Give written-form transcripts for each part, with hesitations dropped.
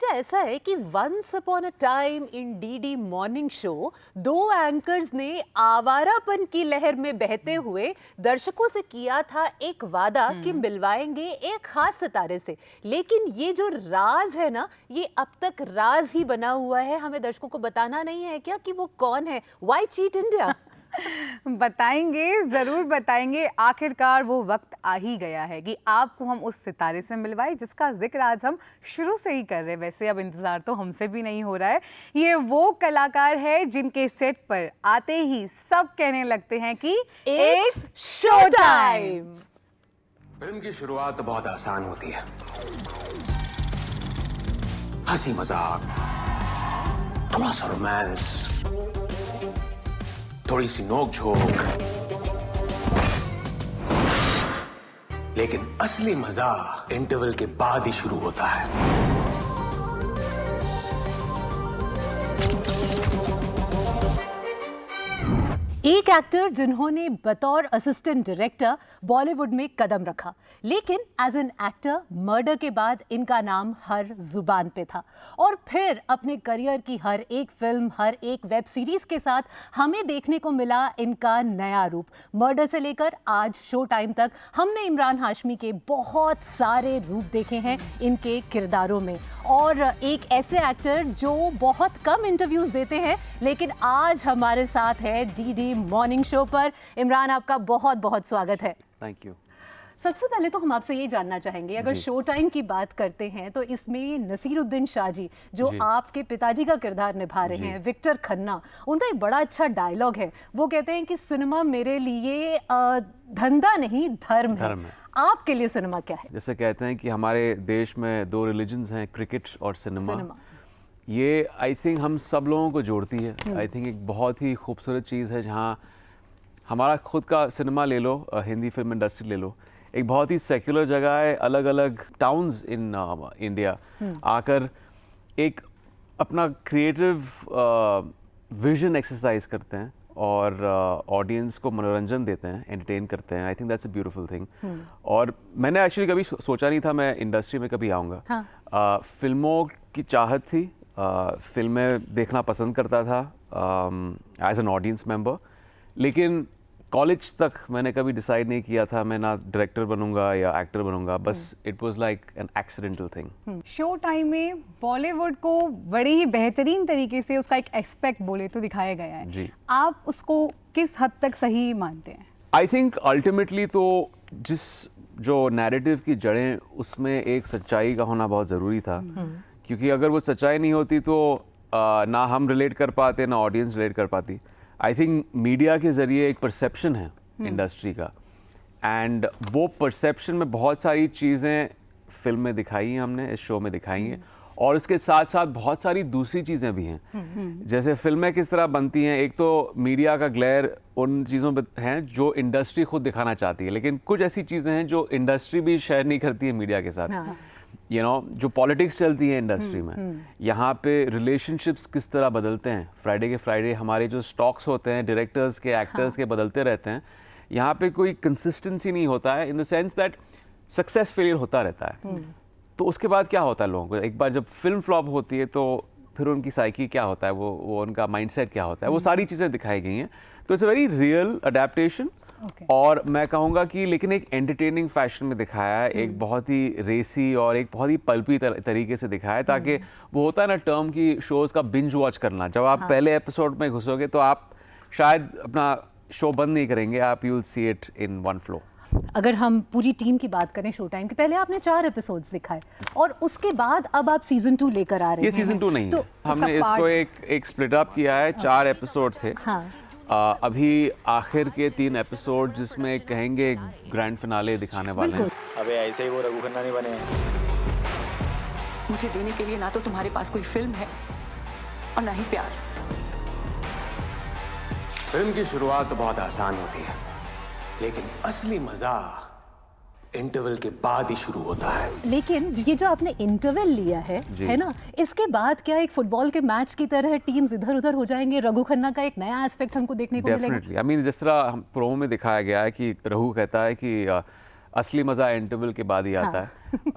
बेचा ऐसा है कि once upon a time in DD morning show दो एंकर्स ने आवारापन की लहर में बहते हुए दर्शकों से किया था एक वादा कि मिलवाएंगे एक खास सितारे से। लेकिन ये जो राज है ना, ये अब तक राज ही बना हुआ है। हमें दर्शकों को बताना नहीं है क्या कि वो कौन है? Why cheat India? बताएंगे, जरूर बताएंगे। आखिरकार वो वक्त आ ही गया है कि आपको हम उस सितारे से मिलवाए जिसका जिक्र आज हम शुरू से ही कर रहे हैं। वैसे अब इंतजार तो हमसे भी नहीं हो रहा है। ये वो कलाकार है जिनके सेट पर आते ही सब कहने लगते हैं कि इट्स शो टाइम। फिल्म की शुरुआत बहुत आसान होती है, हंसी मजाक, थोड़ा सा रोमांस, थोड़ी सी नोक झोंक, लेकिन असली मजा इंटरवल के बाद ही शुरू होता है। एक एक्टर जिन्होंने बतौर असिस्टेंट डायरेक्टर बॉलीवुड में कदम रखा, लेकिन एज एन एक्टर मर्डर के बाद इनका नाम हर जुबान पे था। और फिर अपने करियर की हर एक फिल्म, हर एक वेब सीरीज के साथ हमें देखने को मिला इनका नया रूप। मर्डर से लेकर आज शो टाइम तक हमने इमरान हाशमी के बहुत सारे रूप देखे हैं इनके किरदारों में। और एक ऐसे एक्टर जो बहुत कम इंटरव्यूज देते हैं, लेकिन आज हमारे साथ है डीडी मॉर्निंग शो पर। इमरान, आपका बहुत बहुत स्वागत है। Thank you. सबसे पहले तो हम आपसे ये जानना चाहेंगे, अगर शो टाइम की बात करते हैं तो इसमें नसीरुद्दीन शाह जी जो आपके पिताजी का किरदार निभा रहे हैं, विक्टर खन्ना, उनका एक बड़ा अच्छा डायलॉग है। वो कहते हैं कि सिनेमा मेरे लिए धंधा नहीं धर्म है। आपके लिए सिनेमा क्या है? जैसे कहते हैं कि हमारे देश में दो रिलीजन्स हैं, क्रिकेट और सिनेमा। ये आई थिंक हम सब लोगों को जोड़ती है। आई थिंक एक बहुत ही खूबसूरत चीज़ है। जहाँ हमारा खुद का सिनेमा ले लो, हिंदी फिल्म इंडस्ट्री ले लो, एक बहुत ही सेक्युलर जगह है। अलग अलग टाउन्स इन इंडिया आकर एक अपना क्रिएटिव विजन एक्सरसाइज करते हैं और ऑडियंस को मनोरंजन देते हैं, एंटरटेन करते हैं। I think that's a beautiful thing. और मैंने एक्चुअली कभी सोचा नहीं था मैं इंडस्ट्री में कभी आऊँगा। फिल्मों की चाहत थी, फिल्में देखना पसंद करता था एज एन ऑडियंस मेंबर, लेकिन कॉलेज तक मैंने कभी डिसाइड नहीं किया था मैं ना डायरेक्टर बनूंगा या एक्टर बनूंगा। बस it was like an accidental thing. Show time में बॉलीवुड को बड़ी ही बेहतरीन तरीके से उसका एक एस्पेक्ट बोले तो दिखाया गया है जी। आप उसको किस हद तक सही मानते हैं? आई थिंक अल्टीमेटली तो जिस जो नैरेटिव की जड़ें, उसमें एक सच्चाई का होना बहुत ज़रूरी था। क्योंकि अगर वो सच्चाई नहीं होती तो ना हम रिलेट कर पाते, ना ऑडियंस रिलेट कर पाती। आई थिंक मीडिया के ज़रिए एक परसेप्शन है इंडस्ट्री का, एंड वो परसेप्शन में बहुत सारी चीज़ें फिल्म में दिखाई हैं, हमने इस शो में दिखाई हैं। और उसके साथ साथ बहुत सारी दूसरी चीज़ें भी हैं। जैसे फिल्में किस तरह बनती हैं, एक तो मीडिया का ग्लेयर उन चीज़ों पे हैं जो इंडस्ट्री खुद दिखाना चाहती है, लेकिन कुछ ऐसी चीज़ें हैं जो इंडस्ट्री भी शेयर नहीं करती है मीडिया के साथ। जो पॉलिटिक्स चलती है इंडस्ट्री में, यहाँ पे रिलेशनशिप्स किस तरह बदलते हैं। फ्राइडे के फ्राइडे हमारे जो स्टॉक्स होते हैं डायरेक्टर्स के, एक्टर्स के, बदलते रहते हैं। यहाँ पे कोई कंसिस्टेंसी नहीं होता है, in the sense that success failure होता रहता है। तो उसके बाद क्या होता है लोगों को, एक बार जब फिल्म फ्लॉप होती है तो फिर उनकी साइकी क्या होता है, वो उनका माइंडसेट क्या होता है, वो सारी चीज़ें दिखाई गई हैं। तो it's a very real adaptation. और मैं कहूँगा कि लेकिन एक एंटरटेनिंग फैशन में दिखाया है, एक बहुत ही रेसी और एक बहुत ही पल्पी तरीके से दिखाया है, ताकि वो होता है ना टर्म की शोज़ का बिंज वॉच करना। जब आप पहले एपिसोड में घुसोगे तो आप शायद अपना शो बंद नहीं करेंगे, आप you will see it in one flow. अगर हम पूरी टीम की बात करें शो टाइम के, पहले आपने 4 एपिसोड्स दिखाए और उसके बाद अब आप सीजन 2 लेकर आ रहे हैं। ये सीजन 2 नहीं है, हमने इसको एक स्प्लिट अप किया है। 4 एपिसोड थे। अभी आखिर के 3 एपिसोड जिसमें कहेंगे ग्रैंड फिनाले दिखाने वाले हैं। अबे ऐसे ही वो रघु खन्ना नहीं बने हैं। मुझे देने के लिए ना तो तुम्हारे पास कोई फिल्म है और ना ही प्यार। फिल्म की शुरुआत तो बहुत आसान होती है, लेकिन असली मजा इंटरवल के बाद ही शुरू होता है। लेकिन ये जो आपने इंटरवल लिया है ना, इसके बाद क्या एक फुटबॉल के मैच की तरह टीम्स इधर उधर हो जाएंगे? रघु खन्ना का एक नया एस्पेक्ट हमको देखने को मिलेगा। डेफिनेटली। आई मीन जिस तरह हम प्रोमो में दिखाया गया है कि रघु कहता है कि असली मज़ा इंटरवल के बाद ही आता है।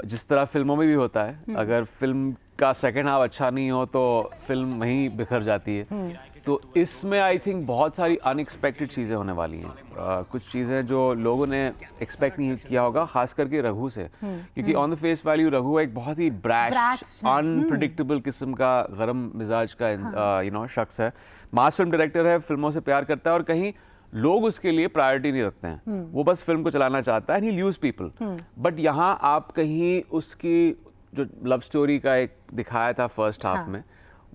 जिस तरह फिल्मों में भी होता है, अगर फिल्म का सेकंड हाफ अच्छा नहीं हो तो फिल्म वहीं बिखर जाती है। तो इसमें आई थिंक बहुत सारी अनएक्सपेक्टेड चीज़ें होने वाली हैं। कुछ चीज़ें जो लोगों ने एक्सपेक्ट नहीं किया होगा, खास करके रघु से, क्योंकि on the face value Raghu एक बहुत ही ब्रैश अनप्रिडिक्टेबल किस्म का गरम मिजाज का शख्स है। मास फिल्म डायरेक्टर है, फिल्मों से प्यार करता है और कहीं लोग उसके लिए प्रायोरिटी नहीं रखते हैं। वो बस फिल्म को चलाना चाहता है, एंड ही ल्यूज पीपल। बट यहाँ आप कहीं उसकी जो लव स्टोरी का एक दिखाया था फर्स्ट हाफ में,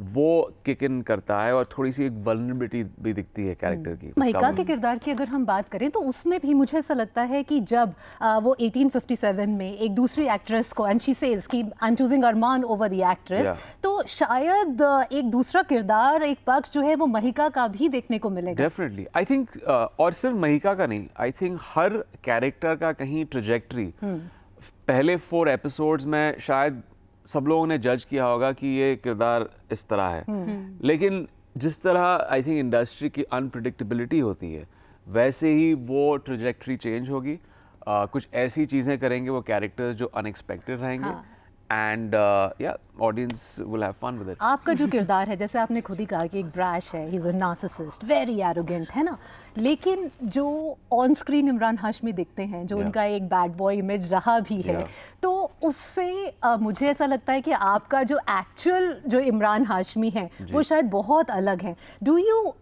वो किक इन करता है और थोड़ी सी एक वल्नरेबिलिटी भी दिखती है कैरेक्टर की। महिका के किरदार की अगर हम बात करें तो उसमें भी मुझे ऐसा लगता है कि जब वो 1857 में एक दूसरी एक्ट्रेस को, एंड शी सेज कि I am choosing Armaan over the actress, तो शायद एक दूसरा किरदार, एक पक्ष जो है वो महिका का भी देखने को मिलेगा। डेफिनेटली आई थिंक, और सिर्फ महिका का नहीं, आई थिंक हर कैरेक्टर का कहीं ट्रेजेक्ट्री पहले 4 एपिसोड्स में शायद सब लोगों ने जज किया होगा कि ये किरदार इस तरह है, लेकिन जिस तरह आई थिंक इंडस्ट्री की अनप्रिडिक्टेबिलिटी होती है, वैसे ही वो ट्रेजेक्ट्री चेंज होगी। कुछ ऐसी चीज़ें करेंगे वो कैरेक्टर्स जो अनएक्सपेक्टेड रहेंगे, and yeah audience will have fun with it. आपका जो किरदार है, जैसे आपने खुद ही कहा कि एक ब्रैश है, he is a narcissist, very arrogant, है ना, लेकिन जो ऑन स्क्रीन इमरान हाशमी दिखते हैं, जो उनका एक बैड बॉय इमेज रहा भी है, तो उससे मुझे ऐसा लगता है कि आपका जो एक्चुअल जो इमरान हाशमी है वो शायद बहुत अलग है। डू यू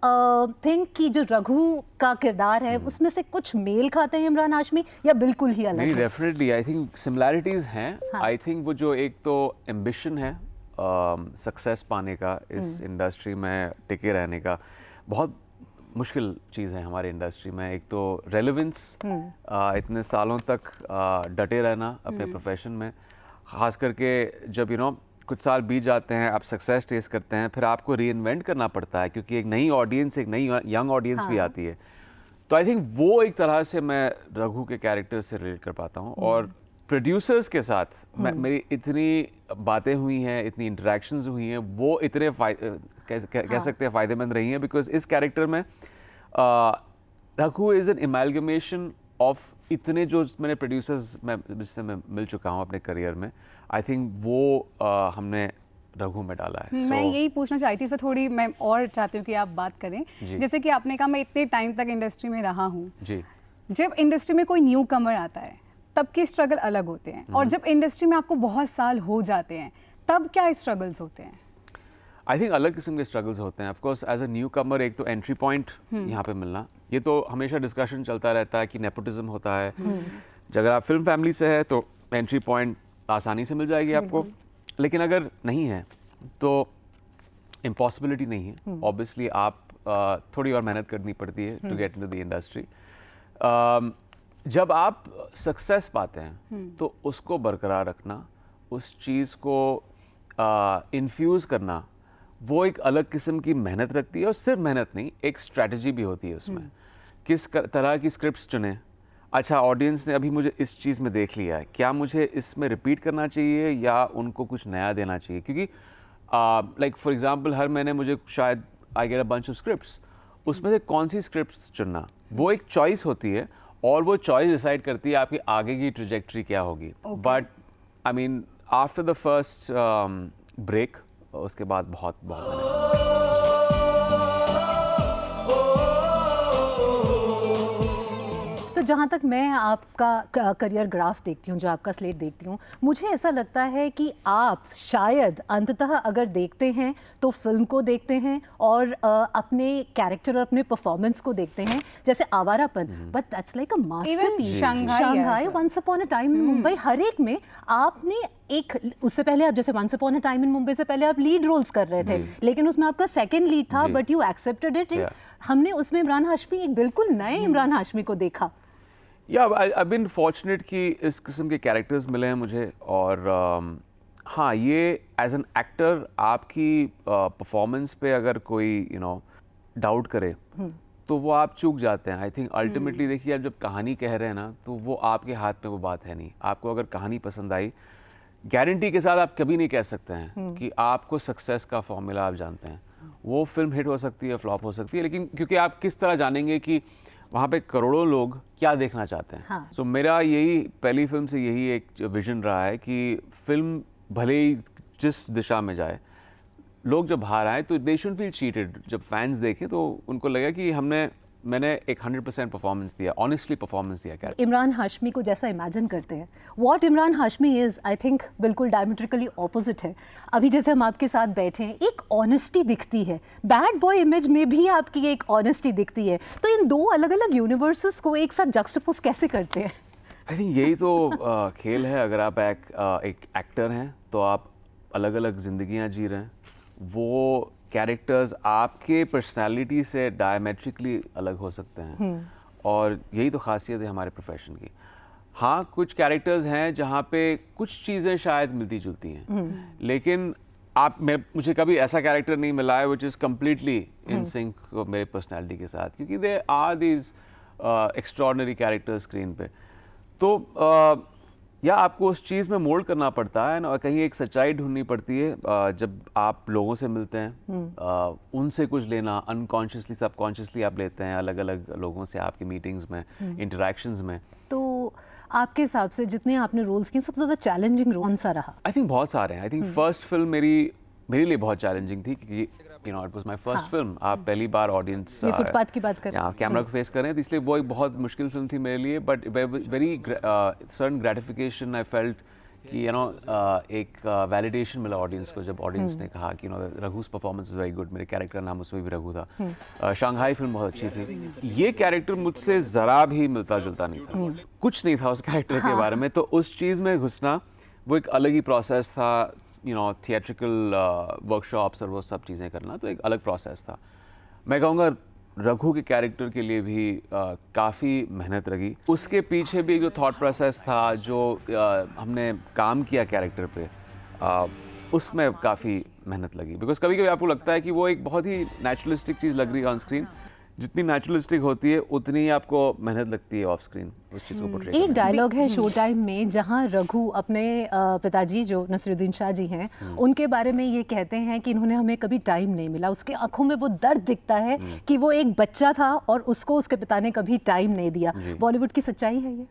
थिंक कि जो रघु का किरदार है उसमें से कुछ मेल खाते हैं इमरान हाशमी, या बिल्कुल ही अलग नहीं, है? डेफिनेटली आई थिंक सिमिलैरिटीज हैं। आई थिंक वो जो एक तो एम्बिशन है सक्सेस पाने का, इस इंडस्ट्री में टिके रहने का, बहुत मुश्किल चीज़ है हमारी इंडस्ट्री में। एक तो रेलेवेंस, इतने सालों तक डटे रहना अपने प्रोफेशन में, ख़ास करके जब कुछ साल बीत जाते हैं, आप सक्सेस टेस्ट करते हैं, फिर आपको री-इन्वेंट करना पड़ता है क्योंकि एक नई ऑडियंस, एक नई यंग ऑडियंस भी आती है। तो आई थिंक वो एक तरह से मैं रघु के कैरेक्टर से रिलेट कर पाता हूँ। और प्रोड्यूसर्स के साथ मेरी इतनी बातें हुई हैं, इतनी इंटरेक्शंस हुई हैं, वो इतने कह सकते हैं फ़ायदेमंद रही हैं, बिकॉज इस कैरेक्टर में रघु इज़ एन एमैल्गमेशन ऑफ इतने जो मैंने प्रोड्यूसर्स जिससे मैं मिल चुका हूँ अपने करियर में। आई थिंक वो हमने रघु में डाला है। मैं यही पूछना चाहती थी, इस पर थोड़ी मैं और चाहती हूँ कि आप बात करें। जैसे कि आपने कहा मैं इतने टाइम तक इंडस्ट्री में रहा हूँ जी। जब इंडस्ट्री में कोई न्यू कमर आता है तब के स्ट्रगल अलग होते हैं, और जब इंडस्ट्री में आपको बहुत साल हो जाते हैं तब क्या स्ट्रगल्स होते हैं? आई थिंक अलग किस्म के स्ट्रगल्स होते हैं। Of course as a newcomer एक तो एंट्री पॉइंट यहाँ पे मिलना, ये तो हमेशा डिस्कशन चलता रहता है कि नेपोटिज्म होता है। अगर आप फिल्म फैमिली से है तो एंट्री पॉइंट आसानी से मिल जाएगी आपको, लेकिन अगर नहीं है तो इम्पॉसिबिलिटी नहीं है। ऑब्वियसली आप थोड़ी और मेहनत करनी पड़ती है to get into the industry. जब आप सक्सेस पाते हैं तो उसको बरकरार रखना, उस चीज़ को इन्फ्यूज़ करना, वो एक अलग किस्म की मेहनत रखती है। और सिर्फ मेहनत नहीं, एक स्ट्रैटेजी भी होती है उसमें। किस तरह की स्क्रिप्ट्स चुने, अच्छा ऑडियंस ने अभी मुझे इस चीज़ में देख लिया है, क्या मुझे इसमें रिपीट करना चाहिए या उनको कुछ नया देना चाहिए? क्योंकि लाइक फॉर एग्जांपल हर महीने मुझे शायद I get a bunch of scripts, उसमें से कौन सी स्क्रिप्ट्स चुनना, वो एक चॉइस होती है, और वो चॉइस डिसाइड करती है आपकी आगे की ट्रेजेक्ट्री क्या होगी। But I mean after the first break, उसके बाद बहुत मेहनत। तो जहाँ तक मैं आपका करियर ग्राफ देखती हूँ, जो आपका स्लेट देखती हूँ, मुझे ऐसा लगता है कि आप शायद अंततः अगर देखते हैं तो फिल्म को देखते हैं और अपने कैरेक्टर और अपने परफॉर्मेंस को देखते हैं, जैसे Awarapan, but that's like a masterpiece. Shanghai, once upon a time in Mumbai, हर एक में आपने एक, उससे पहले आप जैसे once upon a time in Mumbai से पहले आप लीड रोल्स कर रहे थे, लेकिन उसमें आपका सेकंड लीड था, बट यू एक्सेप्टेड इट। हमने उसमें इमरान हाशमी, एक बिल्कुल नए इमरान हाशमी को देखा। आई बीन फॉर्चुनेट कि इस किस्म के कैरेक्टर्स मिले हैं मुझे। और हाँ, ये एज एन एक्टर आपकी परफॉर्मेंस पे अगर कोई डाउट करे तो वो आप चूक जाते हैं। आई थिंक अल्टीमेटली देखिए, आप जब कहानी कह रहे हैं ना, तो वो आपके हाथ में वो बात है नहीं। आपको अगर कहानी पसंद आई, गारंटी के साथ आप कभी नहीं कह सकते हैं कि आपको सक्सेस का फॉर्मूला आप जानते हैं। वो फिल्म हिट हो सकती है, फ्लॉप हो सकती है, लेकिन क्योंकि आप किस तरह जानेंगे कि वहाँ पे करोड़ों लोग क्या देखना चाहते हैं। मेरा यही पहली फिल्म से यही एक विजन रहा है कि फिल्म भले ही जिस दिशा में जाए, लोग जब बाहर आए तो दे शुड फील चीटेड। जब फैंस देखें तो उनको लगा कि मैंने एक 100% परफॉर्मेंस दिया, ऑनेस्टली परफॉर्मेंस दिया कैरेक्टर। इमरान हाशमी को जैसा इमेजिन करते हैं, what Imran Hashmi is, I think बिल्कुल डायमेट्रिकली ऑपोजिट है। अभी जैसे हम आपके साथ बैठे हैं, एक ऑनेस्टी दिखती है, बैड बॉय इमेज में भी आपकी एक ऑनेस्टी दिखती है। तो इन दो अलग अलग यूनिवर्सेस को एक साथ जक्सटपोज कैसे करते हैं? आई थिंक यही तो खेल है। अगर आप एक एक्टर हैं तो आप अलग अलग जिंदगियां जी रहे हैं, वो कैरेक्टर्स आपके पर्सनालिटी से डायमेट्रिकली अलग हो सकते हैं, और यही तो खासियत है हमारे प्रोफेशन की। हाँ, कुछ कैरेक्टर्स हैं जहाँ पे कुछ चीज़ें शायद मिलती जुलती हैं, लेकिन मुझे कभी ऐसा कैरेक्टर नहीं मिला है which is completely in sync मेरे पर्सनालिटी के साथ, क्योंकि they are these extraordinary characters screen पे। तो या आपको उस चीज़ में मोल्ड करना पड़ता है और कहीं एक सच्चाई ढूंढनी पड़ती है। जब आप लोगों से मिलते हैं, उनसे कुछ लेना, अनकॉन्शियसली सबकॉन्शियसली आप लेते हैं अलग अलग लोगों से आपकी मीटिंग्स में, इंटरेक्शंस में। तो आपके हिसाब से जितने आपने रोल्स किए, सबसे ज़्यादा चैलेंजिंग रोल कौन सा रहा? आई थिंक बहुत सारे हैं। आई थिंक फर्स्ट फिल्म मेरे लिए बहुत चैलेंजिंग थी, क्योंकि it was my first film. आप पहली बार ऑडियंस ये फुटपाथ की बात कर रहे हैं, कैमरा को फेस कर रहे हैं, तो इसलिए वो एक बहुत मुश्किल फिल्म थी मेरे लिए। But very certain gratification I felt कि एक वैलिडेशन मिला ऑडियंस को जब ऑडियंस ने कहा कि रघु's परफॉर्मेंस वाज वेरी गुड। मेरे कैरेक्टर नाम उसमें भी रघु था। शंघाई फिल्म बहुत अच्छी थी। ये कैरेक्टर मुझसे ज़रा भी मिलता जुलता नहीं था, कुछ नहीं था उस कैरेक्टर के बारे में। तो उस चीज़ में घुसना वो एक अलग ही प्रोसेस था। थिएट्रिकल वर्कशॉप्स और वो सब चीज़ें करना तो एक अलग प्रोसेस था। मैं कहूँगा रघु के कैरेक्टर के लिए भी काफ़ी मेहनत लगी। उसके पीछे भी जो थॉट प्रोसेस था, जो हमने काम किया कैरेक्टर पे, उसमें काफ़ी मेहनत लगी। बिकॉज कभी कभी आपको लगता है कि वो एक बहुत ही नेचुरलिस्टिक चीज़ लग रही है ऑन स्क्रीन। जितनी नेचुरलिस्टिक होती है उतनी ही आपको मेहनत लगती है ऑफ स्क्रीन उस चीज़ को पोर्ट्रे करने एक डायलॉग है शो टाइम में जहां रघु अपने पिताजी जो नसीरुद्दीन शाह जी हैं, उनके बारे में ये कहते हैं कि इन्होंने हमें कभी टाइम नहीं मिला। उसके आंखों में वो दर्द दिखता है कि वो एक बच्चा था और उसको उसके पिता ने कभी टाइम नहीं दिया। बॉलीवुड की सच्चाई है ये?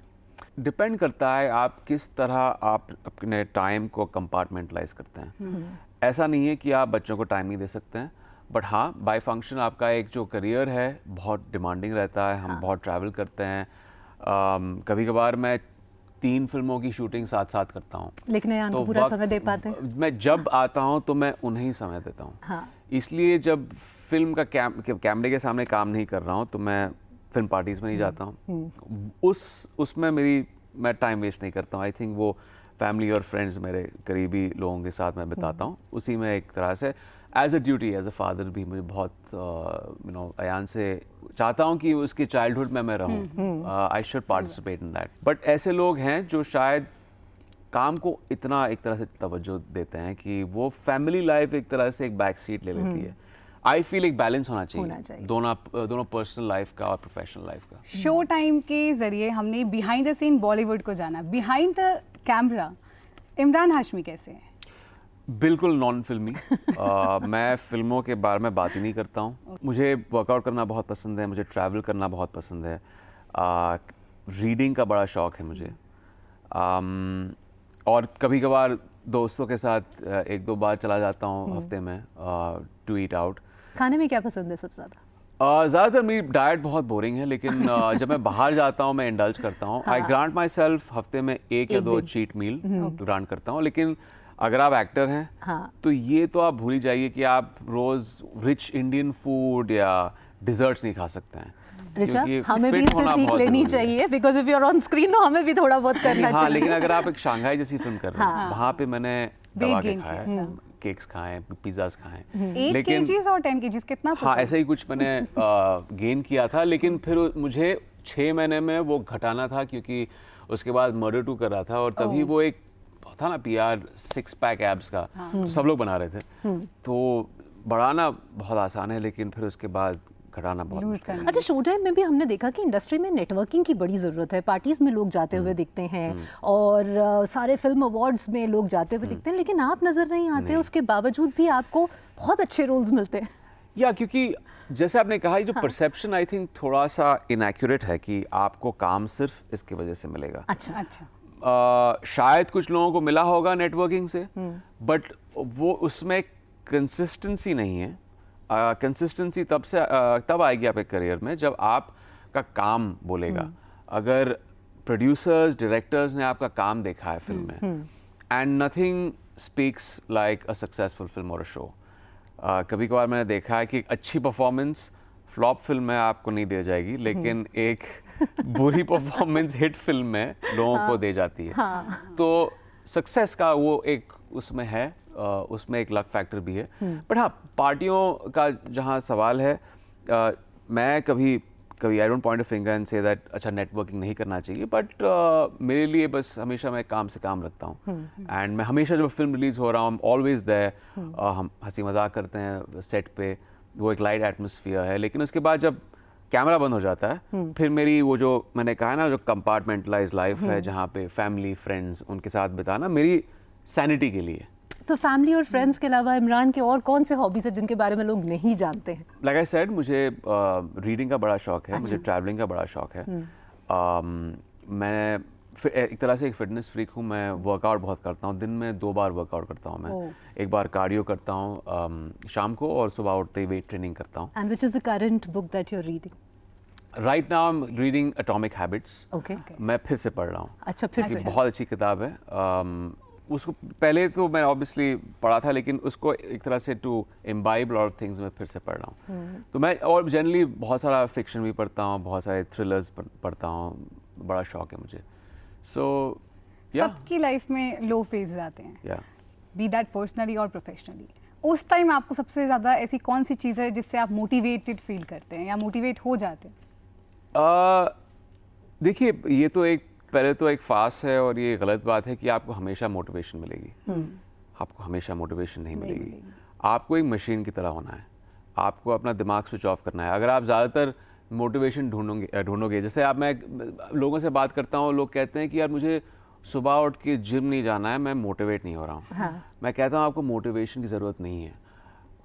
डिपेंड करता है आप किस तरह आप अपने टाइम को कंपार्टमेंटलाइज करते हैं। ऐसा नहीं है कि आप बच्चों को टाइम नहीं दे सकते हैं, बट हाँ, बाय फंक्शन आपका एक जो करियर है बहुत डिमांडिंग रहता है। हम बहुत ट्रैवल करते हैं। कभी कभार मैं 3 फिल्मों की शूटिंग साथ साथ करता हूँ, लेकिन यान को पूरा समय दे पाते हैं? मैं जब आता हूँ तो मैं उन्हें ही समय देता हूँ। हाँ। इसलिए जब फिल्म का कैमरे के सामने काम नहीं कर रहा हूँ तो मैं फिल्म पार्टीज में नहीं जाता हूँ। उसमें मैं टाइम वेस्ट नहीं करता हूँ। आई थिंक वो फैमिली और फ्रेंड्स, मेरे करीबी लोगों के साथ मैं बिताता हूँ। उसी में एक तरह से as a duty, as a father भी मुझे बहुत अयान से चाहता हूँ कि उसके चाइल्डहुड में मैं रहूँ। I should participate in that. But ऐसे लोग हैं जो शायद काम को इतना एक तरह से तवज्जो देते हैं कि वो फैमिली लाइफ एक तरह से एक बैक सीट ले लेती है। आई फील एक बैलेंस होना चाहिए दोनों पर्सनल लाइफ का और प्रोफेशनल लाइफ का। शो टाइम के जरिए हमने बिहाइंड द सीन बॉलीवुड को जाना। Behind the camera Imran Hashmi कैसे हैं? बिल्कुल नॉन फिल्मी। मैं फिल्मों के बारे में बात ही नहीं करता हूँ। मुझे वर्कआउट करना बहुत पसंद है, मुझे ट्रैवल करना बहुत पसंद है, रीडिंग का बड़ा शौक़ है मुझे, और कभी कभार दोस्तों के साथ 1-2 बार चला जाता हूँ हफ्ते में टू ईट आउट। खाने में क्या पसंद है सबसे ज़्यादा? ज़्यादातर मेरी डाइट बहुत बोरिंग है, लेकिन जब मैं बाहर जाता हूँ मैं इंडल्ज करता हूँ। आई ग्रांट माई सेल्फ हफ्ते में 1 या 2 चीट मील ग्रांट करता हूँ। लेकिन अगर आप एक्टर हैं तो ये तो आप भूल ही जाइए कि आप रोज़ रिच इंडियन फूड या डिजर्ट्स नहीं खा सकते हैं। ऋषभ, हमें भी इससे सीख लेनी चाहिए, because if you are on screen तो हमें भी थोड़ा बहुत करना चाहिए। लेकिन अगर आप एक शंघाई जैसी फिल्म कर रहे हैं, वहाँ पे मैंने दबा के खाया, केक्स खाए, पिज़्ज़ाज खाए, 8 kgs और 10 kgs कितना? हाँ, ऐसा ही कुछ मैंने गेन किया था। लेकिन फिर मुझे 6 महीने में वो घटाना था, क्योंकि उसके बाद मर्डर 2 कर रहा था और तभी वो एक था ना PR 6 पैक एब्स का, तो सब लोग बना रहे थे। तो बढ़ाना बहुत आसान है, लेकिन फिर उसके बाद घटाना बहुत मुश्किल है। अच्छा, शो टाइम में भी हमने देखा कि इंडस्ट्री में नेटवर्किंग की बड़ी ज़रूरत है। पार्टीज में लोग जाते हुए दिखते हैं और सारे फिल्म अवार्ड्स में लोग जाते हुए दिखते हैं, लेकिन आप नज़र नहीं आते। उसके बावजूद भी आपको बहुत अच्छे रोल्स मिलते हैं। या क्योंकि जैसे आपने कहा, जो परसेप्शन आई थिंक थोड़ा सा इनएक्यूरेट है कि आपको काम सिर्फ इसकी वजह से मिलेगा। अच्छा। शायद कुछ लोगों को मिला होगा नेटवर्किंग से, बट वो उसमें कंसिस्टेंसी नहीं है। कंसिस्टेंसी तब आएगी आपके करियर में जब आपका काम बोलेगा। अगर प्रोड्यूसर्स डायरेक्टर्स ने आपका काम देखा है फिल्म में, and nothing speaks like a successful film और अ शो। कभी कभार मैंने देखा है कि अच्छी परफॉर्मेंस फ्लॉप फिल्म में आपको नहीं दे जाएगी, लेकिन एक बुरी परफॉर्मेंस हिट फिल्म में लोगों को दे जाती है। तो सक्सेस का वो एक उसमें है, उसमें एक लक फैक्टर भी है। बट हाँ, पार्टियों का जहाँ सवाल है, मैं कभी I don't point a finger and say that अच्छा नेटवर्किंग नहीं करना चाहिए, बट मेरे लिए बस हमेशा मैं काम से काम रखता हूँ। एंड मैं हमेशा जब फिल्म रिलीज हो रहा हूँ ऑलवेज देयर, हम हंसी मजाक करते हैं सेट पे, वो एक लाइट एटमोसफियर है। लेकिन उसके बाद जब कैमरा बंद हो जाता है, फिर मेरी वो जो मैंने कहा ना, जो कंपार्टमेंटलाइज लाइफ है जहाँ पे फैमिली फ्रेंड्स उनके साथ बिताना मेरी सैनिटी के लिए। तो फैमिली और फ्रेंड्स के अलावा इमरान के और कौन से हॉबीज है जिनके बारे में लोग नहीं जानते हैं? लाइक आई सेड, मुझे रीडिंग का बड़ा शौक है, मुझे ट्रैवलिंग का बड़ा शौक है। मैं एक तरह से एक फिटनेस फ्रीक हूँ। मैं वर्कआउट बहुत करता हूँ, दिन में 2 बार वर्कआउट करता हूँ मैं। एक बार कार्डियो करता हूँ शाम को, और सुबह उठते ही वेट ट्रेनिंग करता हूँ। And which is the current book that you are reading? Right now I am reading Atomic Habits. Okay, मैं फिर से पढ़ रहा हूँ। अच्छा, फिर ये से? बहुत अच्छी किताब है। उसको पहले तो मैं ऑब्वियसली पढ़ा था, लेकिन उसको एक तरह से to imbibe lot of things मैं फिर से पढ़ रहा हूँ। तो मैं और जनरली बहुत सारा फिक्शन भी पढ़ता हूँ, बहुत सारे थ्रिलर्स पढ़ता हूँ, बड़ा शौक है मुझे। सो सबकी लाइफ में लो फेज आते हैं, या बी दैट पर्सनली और प्रोफेशनली। उस टाइम आपको सबसे ज़्यादा ऐसी कौन सी चीज़ है जिससे आप मोटिवेटेड फील करते हैं या मोटिवेट हो जाते हैं? देखिए, ये तो एक पहले तो एक फास है, और ये गलत बात है कि आपको हमेशा मोटिवेशन मिलेगी। आपको हमेशा मोटिवेशन नहीं मिलेगी। आपको एक मशीन की तरह होना है, आपको अपना दिमाग स्विच ऑफ करना है। अगर आप ज़्यादातर मोटिवेशन ढूंढोगे, जैसे आप, मैं लोगों से बात करता हूँ, लोग कहते हैं कि यार मुझे सुबह उठ के जिम नहीं जाना है, मैं मोटिवेट नहीं हो रहा हूँ। मैं कहता हूँ आपको मोटिवेशन की ज़रूरत नहीं है।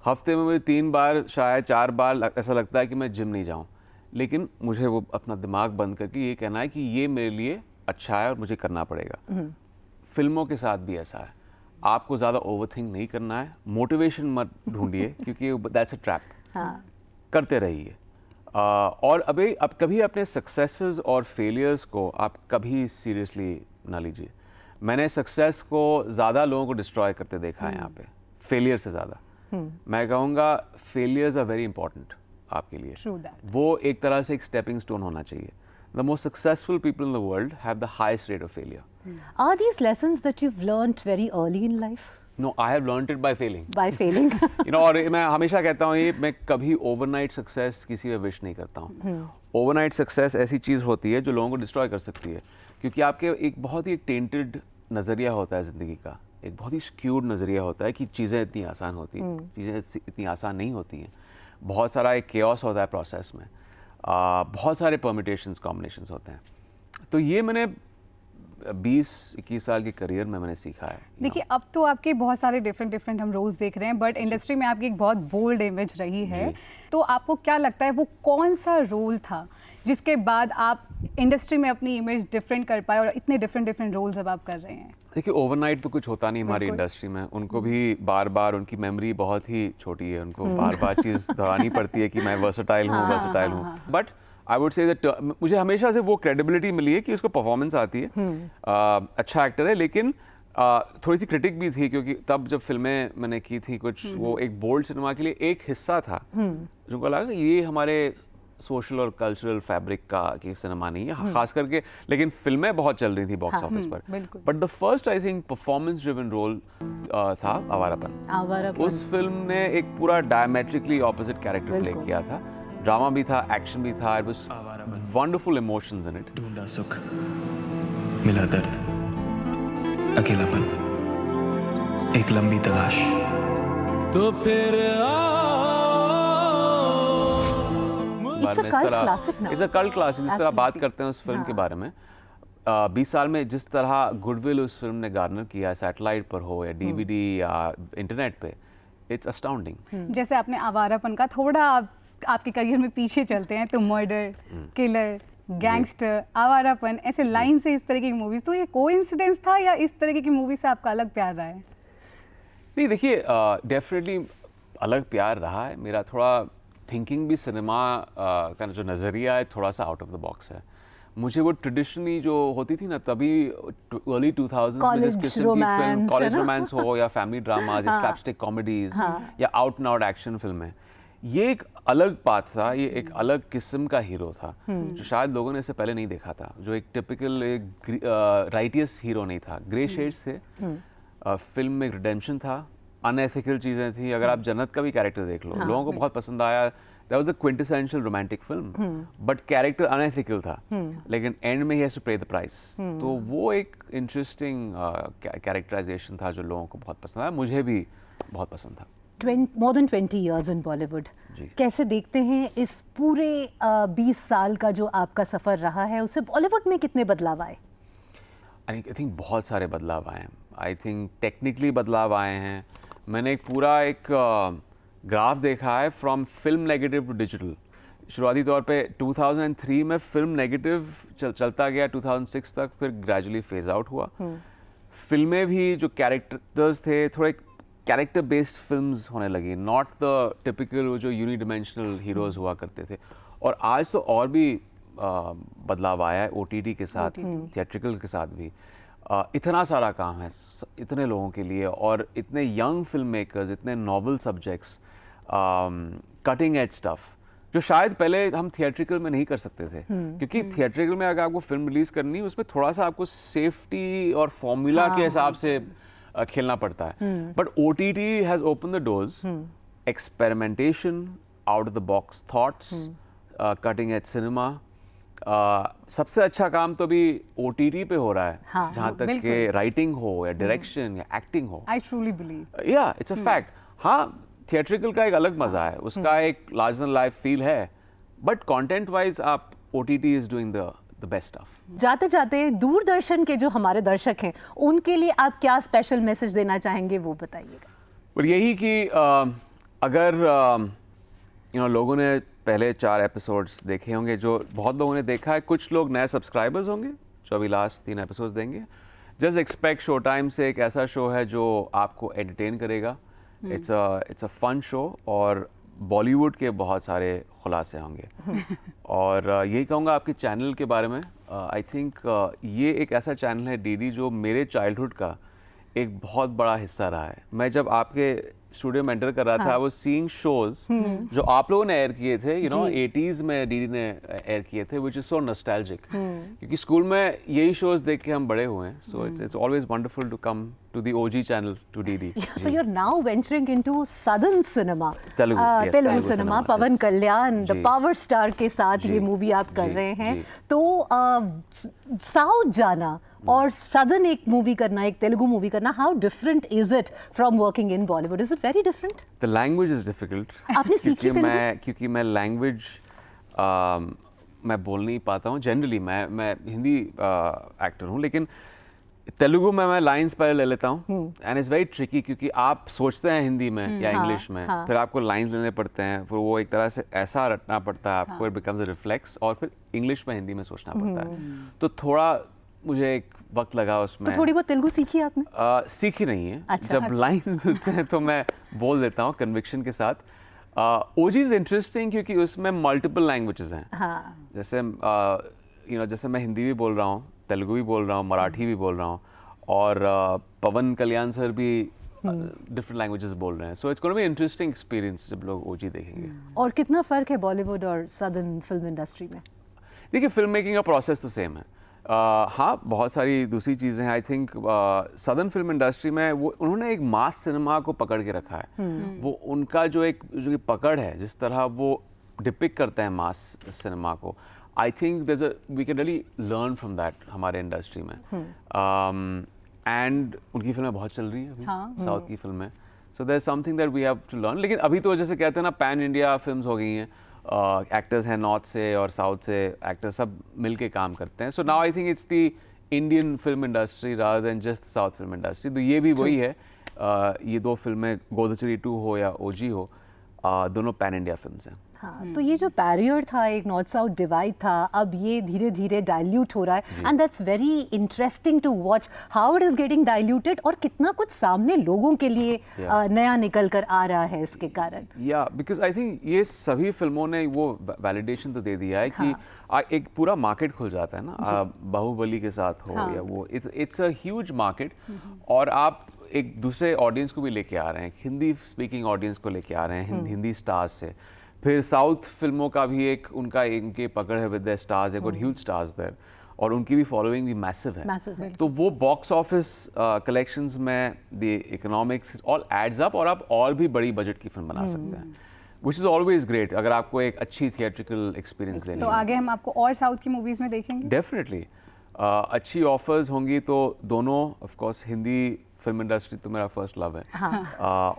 हफ्ते में मुझे 3 बार शायद 4 बार ऐसा लगता है कि मैं जिम नहीं जाऊँ, लेकिन मुझे वो अपना दिमाग बंद करके ये कहना है कि ये मेरे लिए अच्छा है और मुझे करना पड़ेगा। फिल्मों के साथ भी ऐसा है, आपको ज़्यादा ओवरथिंक नहीं करना है। मोटिवेशन मत ढूंढिए क्योंकि दैट्स अ ट्रैप। करते रहिए। और अब कभी अपने सक्सेसेस और फेलियर्स को आप कभी सीरियसली ना लीजिए। मैंने सक्सेस को ज़्यादा लोगों को डिस्ट्रॉय करते देखा है यहाँ पे, फेलियर से ज़्यादा। मैं कहूँगा फेलियर्स आर वेरी इंपॉर्टेंट आपके लिए। True that. वो एक तरह से एक स्टेपिंग स्टोन होना चाहिए। The most successful people in the world have the highest rate of failure. Are these lessons that you've learnt very early in life? No, I have learned it by failing. By failing? You know, और मैं हमेशा कहता हूँ ये, मैं कभी overnight success किसी पे विश नहीं करता हूँ। ओवरनाइट सक्सेस ऐसी चीज़ होती है जो लोगों को डिस्ट्रॉय कर सकती है, क्योंकि आपके एक बहुत ही एक टेंटेड नज़रिया होता है ज़िंदगी का, एक बहुत ही स्क्यूड नज़रिया होता है कि चीज़ें इतनी आसान होती हैं, चीज़ें इतनी आसान नहीं होती हैं। बहुत सारा एक केओस होता है प्रोसेस में, बहुत सारे परमिटेशंस कॉम्बिनेशंस होते हैं। तो ये मैंने 20-21 साल के करियर में मैंने सीखा है। देखिए, अब तो आपके बहुत सारे डिफरेंट हम रोल्स देख रहे हैं, बट इंडस्ट्री में आपकी एक बहुत बोल्ड इमेज रही है। तो आपको क्या लगता है वो कौन सा रोल था जिसके बाद आप इंडस्ट्री में अपनी इमेज डिफरेंट कर पाए और इतने डिफरेंट रोल्स अब आप कर रहे हैं? देखिए, ओवरनाइट तो कुछ होता नहीं हमारी इंडस्ट्री में। उनको भी बार बार, उनकी मेमोरी बहुत ही छोटी है, उनको बार बार चीज़ दोहरानी पड़ती है कि मैं वर्सेटाइल हूँ। But I would say that मुझे हमेशा से वो क्रेडिबिलिटी मिली है कि उसको परफॉर्मेंस आती है, अच्छा एक्टर है। लेकिन थोड़ी सी क्रिटिक भी थी, क्योंकि तब जब फिल्में मैंने की थी कुछ, वो एक बोल्ड सिनेमा के लिए एक हिस्सा था जिनको लगा ये हमारे सोशल और कल्चरल फैब्रिक का कि सिनेमा नहीं है, खास करके। लेकिन फिल्में बहुत चल रही थी बॉक्स ऑफिस पर। But the first I think performance driven role था आवारापन। उस फिल्म ने एक पूरा डायमेट्रिकली ऑपोजिट कैरेक्टर प्ले किया था। ड्रामा भी था, एक्शन भी था, it was wonderful emotions in it. ढूंढा सुख, मिला दर्द, अकेलापन, एक लंबी तलाश, तो फिर It's a cult classic now. It's a cult classic। जिस तरह बात करते हैं उस फिल्म के बारे में, 20 साल में जिस तरह गुडविल उस फिल्म ने गार्नर किया, सैटेलाइट पर हो या DVD या इंटरनेट पे, इट्स अस्टाउंडिंग। जैसे आपने आवारापन का थोड़ा आपके करियर में पीछे चलते हैं, तो मर्डर, किलर, गैंगस्टर, आवारापन, ऐसे लाइन से इस तरीके की मूवीज, तो ये कोइंसिडेंस था या इस तरीके की मूवी से आपका अलग प्यार रहा है? नहीं देखिए, डेफिनेटली अलग प्यार रहा है मेरा। थोड़ा थिंकिंग भी सिनेमा का जो नज़रिया है थोड़ा सा आउट ऑफ द बॉक्स है। मुझे वो ट्रेडिशनली जो होती थी ना तभी अर्ली 2000 में College जिस किस्म की फिल्म, romance, कॉलेज है ना? रोमांस हो या फैमिली ड्रामा या स्लैपस्टिक कॉमेडीज या आउट एंड आउट एक्शन फिल्में, ये एक अलग पाथ था, ये एक अलग किस्म का हीरो था जो शायद लोगों ने इससे पहले नहीं देखा था, जो एक टिपिकल एक राइटियस हीरो नहीं था। ग्रे शेड्स थे, फिल्म में रिडेम्पशन था, अनएथिकल चीज़ें थी। अगर आप जन्नत का भी कैरेक्टर देख लो, लोगों को बहुत पसंद आया। That was a quintessential romantic film, but character unethical था, लेकिन एंड में ही हैज टू पे द प्राइस। तो वो एक इंटरेस्टिंग कैरेक्टराइजेशन था जो लोगों को बहुत पसंद आया, मुझे भी बहुत पसंद था। more than 20 years in Bollywood. कैसे देखते हैं इस पूरे 20 साल का जो आपका सफ़र रहा है, उससे बॉलीवुड में कितने बदलाव आए? आई थिंक बहुत सारे बदलाव आए हैं। आई थिंक टेक्निकली बदलाव आए हैं। मैंने एक पूरा ग्राफ देखा है from film negative to digital. शुरुआती तौर पे 2003 में फिल्म नेगेटिव चलता गया 2006 तक, फिर ग्रेजुअली फेज आउट हुआ। फिल्में भी जो कैरेक्टर्स थे थोड़े कैरेक्टर बेस्ड फिल्म्स होने लगी, नॉट द टिपिकल जो यूनिडिमेंशनल हीरोज हुआ करते थे। और आज तो और भी बदलाव आया है OTT के साथ, थिएट्रिकल के साथ भी। इतना सारा काम है इतने लोगों के लिए, और इतने यंग फिल्म मेकर्स, इतने novel subjects, cutting edge stuff जो शायद पहले हम थिएट्रिकल में नहीं कर सकते थे। क्योंकि थिएट्रिकल में अगर आपको फिल्म रिलीज करनी है, उसमें थोड़ा सा आपको सेफ्टी और फॉर्मूला के हिसाब से खेलना पड़ता है। But OTT has open the doors, experimentation, out of the box thoughts, cutting edge cinema. सबसे अच्छा काम तो अभी OTT पे हो रहा है, जहाँ तक के राइटिंग हो या डायरेक्शन या एक्टिंग हो। आई ट्रूली बिलीव, या इट्स अ फैक्ट। हाँ, थिएट्रिकल का एक अलग मजा है, उसका एक लार्जर देन लाइफ फील है, बट कंटेंट वाइज आप OTT is doing the best stuff. जाते जाते दूरदर्शन के जो हमारे दर्शक हैं, उनके लिए आप क्या स्पेशल मैसेज देना चाहेंगे, वो बताइएगा। पर यही कि अगर लोगों ने पहले 4 एपिसोड्स देखे होंगे, जो बहुत लोगों ने देखा है, कुछ लोग नए सब्सक्राइबर्स होंगे जो अभी लास्ट 3 एपिसोड्स देंगे। जस्ट एक्सपेक्ट शो टाइम से एक ऐसा शो है जो आपको एंटरटेन करेगा। इट्स अ फन शो, और बॉलीवुड के बहुत सारे खुलासे होंगे। और यही कहूँगा आपके चैनल के बारे में। आई थिंक ये एक ऐसा चैनल है DD जो मेरे चाइल्डहुड का एक बहुत बड़ा हिस्सा रहा है। मैं जब आपके स्टूडियो में एंटर कर रहा था, वो सीइंग शोज जो आप लोगों ने एयर किए थे, 80s में DD ने एयर किए थे, व्हिच इज सो नॉस्टैल्जिक। क्योंकि स्कूल में यही शोज देख के हम बड़े हुए हैं। So it's always wonderful to come to the OG channel, to DD। So you're now venturing into southern cinema, Telugu, yes, Telugu Telugu cinema. cinema, Pavan yes. Kalyan द जी। पावर स्टार के साथ ये मूवी आप कर रहे हैं, तो साउथ जाना और सदर्न एक मूवी करना, एक तेलुगु मूवी करना, how different is it from working in Bollywood? Is it very different? The language is difficult. आपने सीखी क्योंकि मैं लैंग्वेज मैं बोल नहीं पाता हूँ जनरली। मैं हिंदी एक्टर हूँ, लेकिन तेलुगु में मैं लाइंस पहले ले लेता हूँ, एंड इट्स वेरी ट्रिकी, क्योंकि आप सोचते हैं हिंदी में या इंग्लिश में, फिर आपको लाइंस लेने पड़ते हैं, फिर वो एक तरह से ऐसा रटना पड़ता है आपको, इट बिकम्स अ रिफ्लेक्स, और फिर इंग्लिश में हिंदी में सोचना पड़ता है। तो थोड़ा मुझे एक वक्त लगा उसमें। तो थोड़ी बहुत तेलुगु सीखी आपने? सीखी नहीं है। अच्छा, जब लाइंस मिलते हैं तो मैं बोल देता हूँ कन्विक्शन के साथ। OG इज इंटरेस्टिंग क्योंकि उसमें मल्टीपल लैंग्वेजेस हैं। जैसे जैसे मैं हिंदी भी बोल रहा हूँ, तेलुगु भी बोल रहा हूँ, मराठी भी बोल रहा हूँ, और पवन कल्याण सर भी डिफरेंट लैंग्वेजेस बोल रहे हैं। So it's gonna be interesting experience जब लोग OG देखेंगे। और कितना फर्क है बॉलीवुड और सदर्न फिल्म इंडस्ट्री में? देखिए, फिल्म मेकिंग का प्रोसेस तो सेम है। हाँ, बहुत सारी दूसरी चीज़ें हैं। I think southern film industry में वो उन्होंने एक मास सिनेमा को पकड़ के रखा है। वो उनका जो पकड़ है, जिस तरह वो डिपिक्ट करते हैं मास सिनेमा को, I think we can really learn from that हमारे इंडस्ट्री में। एंड उनकी फिल्में बहुत चल रही हैं अभी, साउथ की फिल्में। So there is something that we have to learn. लेकिन अभी तो जैसे कहते हैं ना, पैन इंडिया फिल्म्स हो गई हैं, एक्टर्स हैं नॉर्थ से और साउथ से, एक्टर्स सब मिलके काम करते हैं। So now I think it's the Indian film industry rather than just south film industry. तो ये भी वही है। ये 2 फिल्में, गोदचिरी 2 हो या OG हो, दोनों पैन इंडिया फिल्म्स हैं। हाँ, तो ये जो बैरियर था, एक नॉर्थ साउथ डिवाइड था, अब ये धीरे धीरे डाइल्यूट हो रहा है and that's very interesting to watch how it is getting diluted और कितना कुछ सामने लोगों के लिए नया निकल कर आ रहा है इसके कारण। या बिकॉज आई थिंक ये सभी फिल्मों ने वो वैलिडेशन तो दे दिया है कि एक पूरा मार्केट खुल जाता है ना, बाहुबली के साथ हो या वो इट्स अ ह्यूज मार्केट, और आप एक दूसरे ऑडियंस को भी लेके आ रहे हैं, हिंदी स्पीकिंग ऑडियंस को लेके आ रहे हैं हिंदी स्टार्स से। फिर साउथ फिल्मों का भी एक उनके पकड़ है विद द स्टार्स, एक ह्यूज स्टार्स देयर, और उनकी भी फॉलोइंग भी मैसिव है। तो वो बॉक्स ऑफिस कलेक्शंस में the economics all adds up, और आप और भी बड़ी बजट की फिल्म बना सकते हैं, विच इज़ ऑलवेज ग्रेट अगर आपको एक अच्छी थिएट्रिकल एक्सपीरियंस देनी है। तो आगे हम आपको और साउथ की मूवीज में देखेंगे? डेफिनेटली अच्छी ऑफर्स होंगी तो दोनों, of course Hindi film industry तो मेरा फर्स्ट लव है,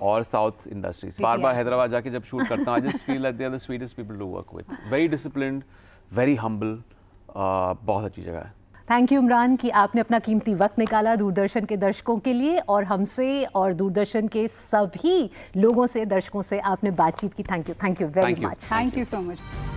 और साउथ इंडस्ट्री बार बार हैदराबाद जाके जब शूट करता हूँ, I just feel that they are the sweetest people to work with, very disciplined, very humble, बहुत अच्छी जगह है। थैंक यू इमरान कि आपने अपना कीमती वक्त निकाला दूरदर्शन के दर्शकों के लिए, और हमसे और दूरदर्शन के सभी लोगों से, दर्शकों से आपने बातचीत की। Thank you very much. Thank you so much.